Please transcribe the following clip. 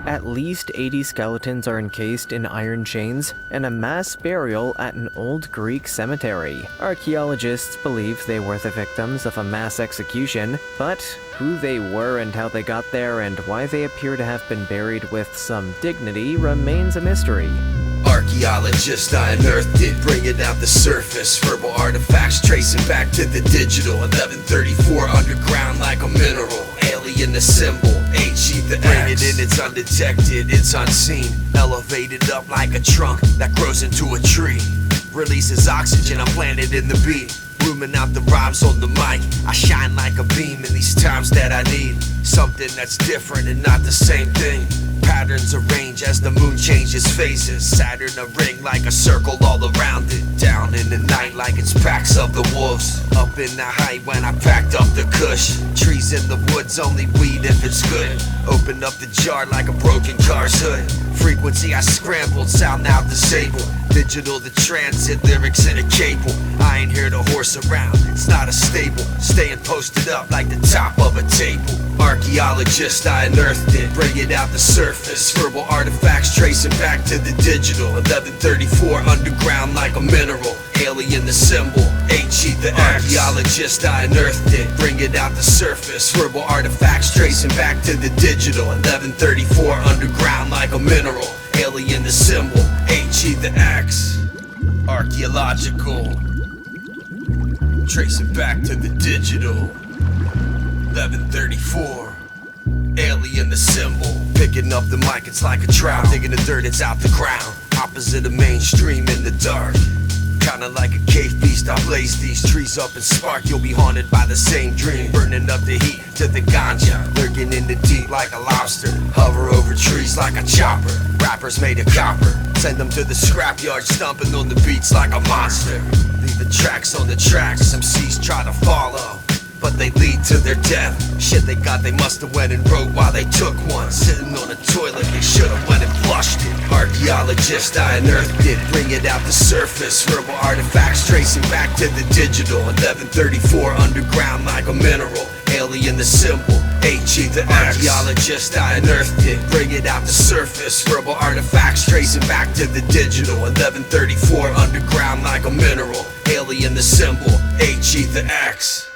At least 80 skeletons are encased in iron chains in a mass burial at an old Greek cemetery. Archaeologists believe they were the victims of a mass execution, but who they were and how they got there and why they appear to have been buried with some dignity remains a mystery. Archaeologist, I unearthed it, bring it out the surface. Verbal artifacts tracing back to the digital. 1134 underground like a mineral. Alien the symbol, HE the X. Bring it in, it's undetected, it's unseen. Elevated up like a trunk that grows into a tree. Releases oxygen, I'm planted in the beat. Rooming out the rhymes on the mic. I shine like a beam in these times that I need something that's different and not the same thing. Patterns arrange as the moon changes phases. Saturn a ring like a circle all around it. Down in the night like it's packs of the wolves. Up in the height when I packed up the kush. Trees in the woods, only weed if it's good. Open up the jar like a broken car's hood. Frequency I scrambled, sound now disabled. Digital the transit, lyrics in a cable. I ain't here to horse around, it's not a stable. Staying posted up like the top of a table. Archaeologist, I unearthed it, bring it out the surface. Verbal artifacts tracing back to the digital. 1134 underground like a mineral. Alien the symbol, HE the X. Archaeologist, I unearthed it, bring it out the surface. Verbal artifacts tracing back to the digital. 1134 underground like a mineral. Alien the symbol, HE the X. Archaeological, tracing back to the digital. 1134, alien the symbol. Picking up the mic, it's like a trowel. Digging the dirt, it's out the ground. Opposite of mainstream in the dark. Kinda like a cave beast, I blaze these trees up and spark. You'll be haunted by the same dream. Burning up the heat to the ganja. Lurking in the deep like a lobster. Hover over trees like a chopper. Rappers made of copper. Send them to the scrapyard, stomping on the beats like a monster. Leaving tracks on the tracks, MCs try to follow, but they lead to their death. Shit they got, they must've went and wrote while they took one. Sitting on a toilet, they should've went and flushed it. Archaeologist, I unearthed it, bring it out the surface. Verbal artifacts tracing back to the digital. 1134 underground like a mineral. Alien the symbol, HE the X. Archaeologist, I unearthed it, bring it out the surface. Verbal artifacts tracing back to the digital. 1134 underground like a mineral. Alien the symbol, HE the X.